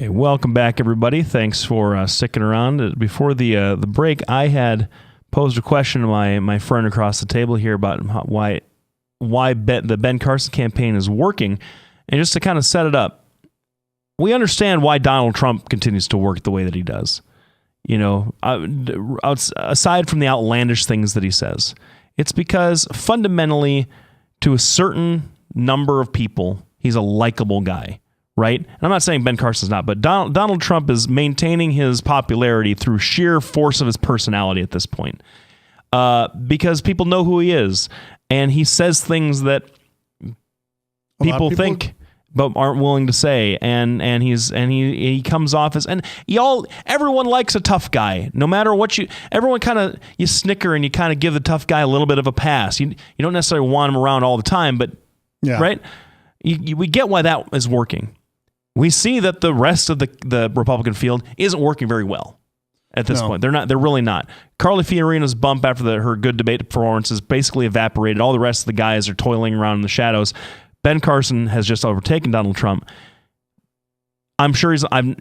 Hey, welcome back, everybody. Thanks for sticking around. Before the break, I had posed a question to my friend across the table here about why the Ben Carson campaign is working. And just to kind of set it up, we understand why Donald Trump continues to work the way that he does. You know, aside from the outlandish things that he says, it's because fundamentally, to a certain number of people, he's a likable guy. Right? And I'm not saying Ben Carson's not, but Donald Trump is maintaining his popularity through sheer force of his personality at this point, because people know who he is, and he says things that people think but aren't willing to say, and he comes off as, and everyone likes a tough guy, no matter what everyone kind of, you snicker and you kind of give the tough guy a little bit of a pass. You don't necessarily want him around all the time, but yeah. Right? We get why that is working. We see that the rest of the Republican field isn't working very well at this point. They're really not. Carly Fiorina's bump after her good debate performance is basically evaporated. All the rest of the guys are toiling around in the shadows. Ben Carson has just overtaken Donald Trump. I'm sure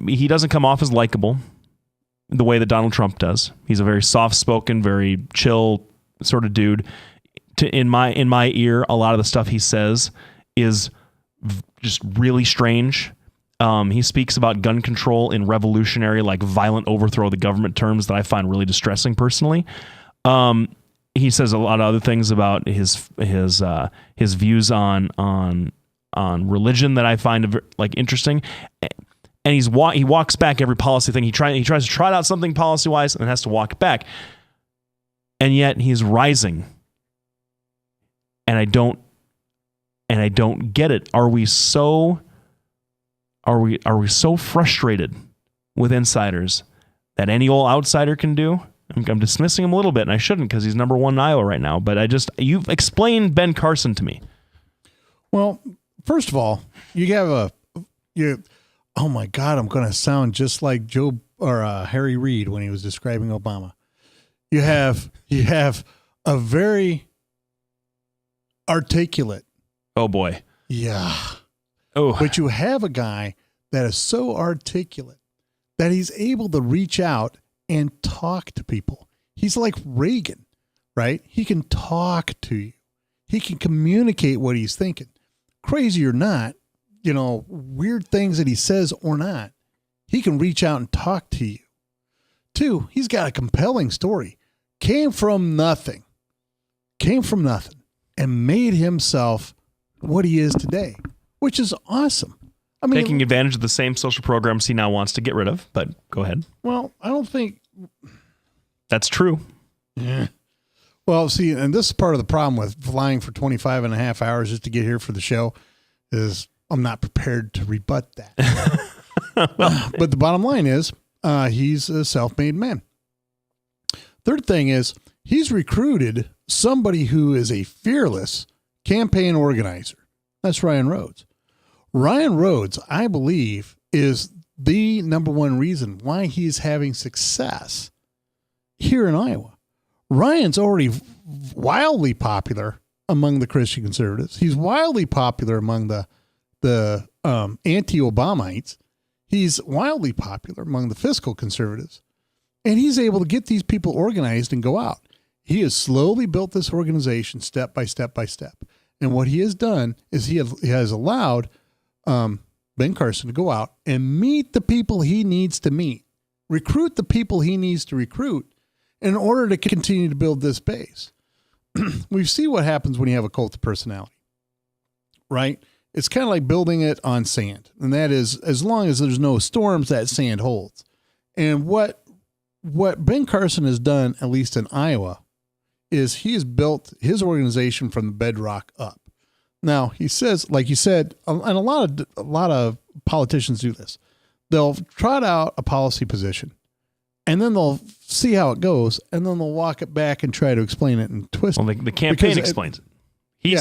he doesn't come off as likable the way that Donald Trump does. He's a very soft-spoken, very chill sort of dude. In my ear, a lot of the stuff he says is just really strange. He speaks about gun control in revolutionary, like violent overthrow of the government terms that I find really distressing personally. He says a lot of other things about his views on religion that I find like interesting. And he walks back every policy thing. He tries to trot out something policy wise and has to walk it back. And yet he's rising. And I don't get it. Are we so frustrated with insiders that any old outsider can do? I'm dismissing him a little bit, and I shouldn't, because he's number one in Iowa right now. But you've explained Ben Carson to me. Well, first of all, oh my God, I'm going to sound just like Joe or Harry Reid when he was describing Obama. You have a very articulate. Oh boy. Yeah. Oh. But you have a guy that is so articulate that he's able to reach out and talk to people. He's like Reagan, right? He can talk to you. He can communicate what he's thinking. Crazy or not, weird things that he says or not, he can reach out and talk to you. Two, he's got a compelling story. Came from nothing and made himself what he is today, which is awesome. I mean, taking advantage of the same social programs he now wants to get rid of, but go ahead. Well, I don't think that's true. Yeah. Well, see, and this is part of the problem with flying for 25 and a half hours just to get here for the show is I'm not prepared to rebut that. But the bottom line is he's a self-made man. Third thing is he's recruited somebody who is a fearless campaign organizer. That's Ryan Rhodes. Ryan Rhodes, I believe, is the number one reason why he's having success here in Iowa. Ryan's already wildly popular among the Christian conservatives. He's wildly popular among the anti-Obamites. He's wildly popular among the fiscal conservatives. And he's able to get these people organized and go out. He has slowly built this organization step by step by step. And what he has done is he has allowed Ben Carson to go out and meet the people he needs to meet, recruit the people he needs to recruit in order to continue to build this base. We see what happens when you have a cult of personality, right? It's kind of like building it on sand. And that is, as long as there's no storms, that sand holds. And what Ben Carson has done, at least in Iowa, is he has built his organization from the bedrock up. Now, he says, like you said, and a lot of politicians do this. They'll trot out a policy position, and then they'll see how it goes, and then they'll walk it back and try to explain it and twist it. Well, the campaign explains it.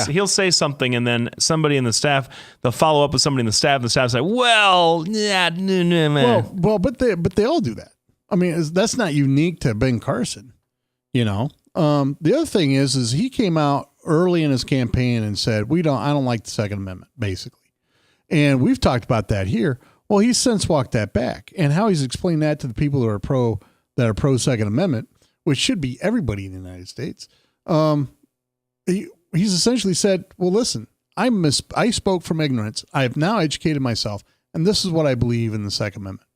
He'll say something, and then somebody in the staff, they'll follow up with somebody in the staff, and the staff say, well, yeah, man. Well, but they all do that. I mean, that's not unique to Ben Carson, The other thing is he came out early in his campaign and said, I don't like the Second Amendment, basically. And we've talked about that here. Well, he's since walked that back, and how he's explained that to the people who are pro Second Amendment, which should be everybody in the United States. He's essentially said, "Well, listen, I spoke from ignorance. I have now educated myself, and this is what I believe in the Second Amendment."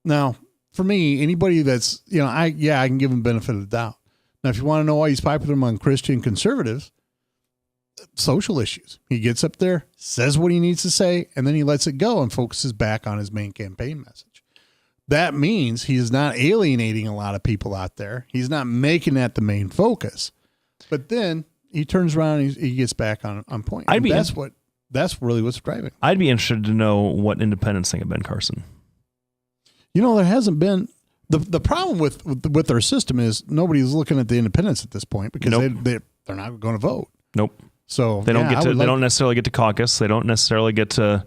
Now, for me, anybody that's I can give him benefit of the doubt. Now, if you want to know why he's popular among Christian conservatives, social issues. He gets up there, says what he needs to say, and then he lets it go and focuses back on his main campaign message. That means he is not alienating a lot of people out there. He's not making that the main focus. But then he turns around and he gets back on point. That's really what's driving. I'd be interested to know what independents think of Ben Carson. There hasn't been the problem with our system is nobody's looking at the independents at this point because they're not going to vote. Nope. So they don't don't necessarily get to caucus. They don't necessarily get to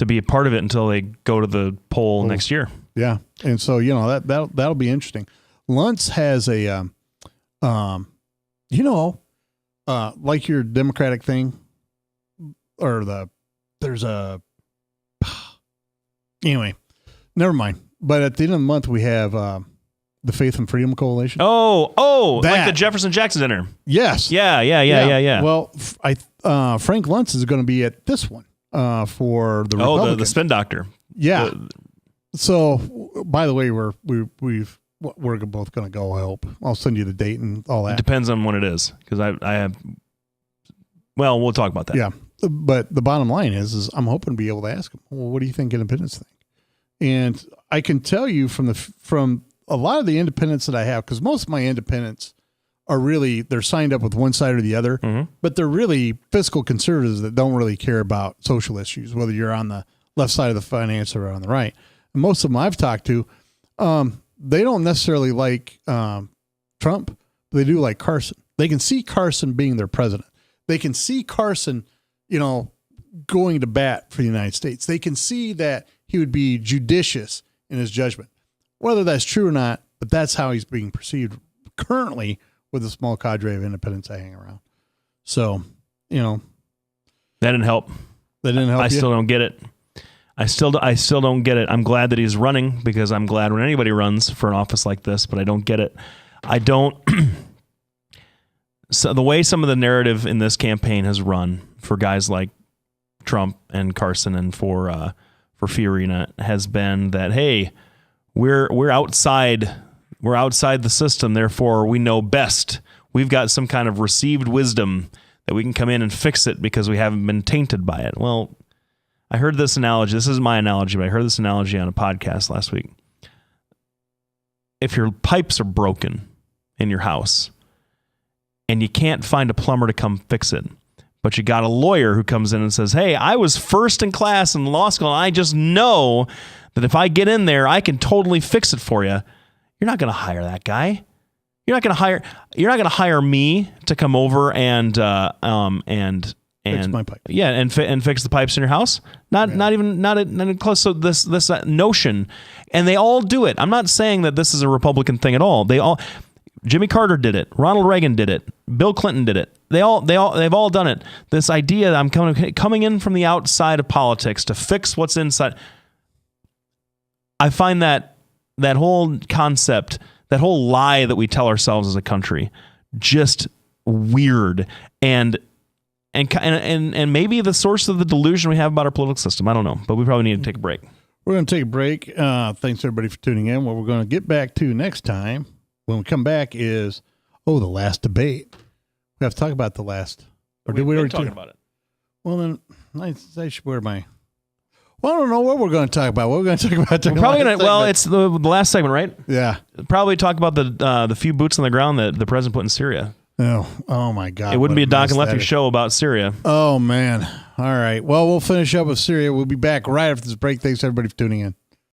be a part of it until they go to the poll next year. Yeah, and so that'll be interesting. Luntz has a, like your Democratic thing, or there's a. Anyway, never mind. But at the end of the month, we have the Faith and Freedom Coalition. Like the Jefferson Jackson dinner. Yes. Yeah. Well, Frank Luntz is going to be at this one for the Republicans. The spin doctor. Yeah. So, by the way, we're both going to go. I hope I'll send you the date and all that. It depends on when it is because I have. Well, we'll talk about that. Yeah, but the bottom line is I'm hoping to be able to ask him, well, what do you think independents think? And I can tell you from a lot of the independents that I have, because most of my independents are really, they're signed up with one side or the other, but they're really fiscal conservatives that don't really care about social issues, whether you're on the left side of the finance or on the right. And most of them I've talked to, they don't necessarily like Trump, but they do like Carson. They can see Carson being their president. They can see Carson, going to bat for the United States. They can see that he would be judicious in his judgment. Whether that's true or not, but that's how he's being perceived currently with the small cadre of independents I hang around. So, that didn't help. I still don't get it. I still don't get it. I'm glad that he's running because I'm glad when anybody runs for an office like this, but I don't get it. I don't. So the way some of the narrative in this campaign has run for guys like Trump and Carson and for Fiorina has been that, hey, we're outside the system, therefore we know best. We've got some kind of received wisdom that we can come in and fix it because we haven't been tainted by it. Well, I heard this analogy. This is my analogy, but I heard this analogy on a podcast last week. If your pipes are broken in your house and you can't find a plumber to come fix it, but you got a lawyer who comes in and says, hey, I was first in class in law school, and I just know that if I get in there, I can totally fix it for you. You're not going to hire that guy. You're not going to hire me to come over and fix my pipe. Yeah, and fix the pipes in your house. Not even close. So this notion, and they all do it. I'm not saying that this is a Republican thing at all. Jimmy Carter did it. Ronald Reagan did it. Bill Clinton did it. They've all done it. This idea that I'm coming in from the outside of politics to fix what's inside. I find that whole concept, that whole lie that we tell ourselves as a country, just weird and maybe the source of the delusion we have about our political system. I don't know, but we probably need to take a break. We're going to take a break. Thanks everybody for tuning in. What we're going to get back to next time when we come back is the last debate. We have to talk about the last. Or did we already talk about it? Well, then I should wear my. Well, I don't know what we're going to talk about. What we're going to talk about? We're probably going to. Well, it's the last segment, right? Yeah. Probably talk about the few boots on the ground that the president put in Syria. Oh my God! It wouldn't be a Doc and Lefty show about Syria. Oh man! All right. Well, we'll finish up with Syria. We'll be back right after this break. Thanks everybody for tuning in.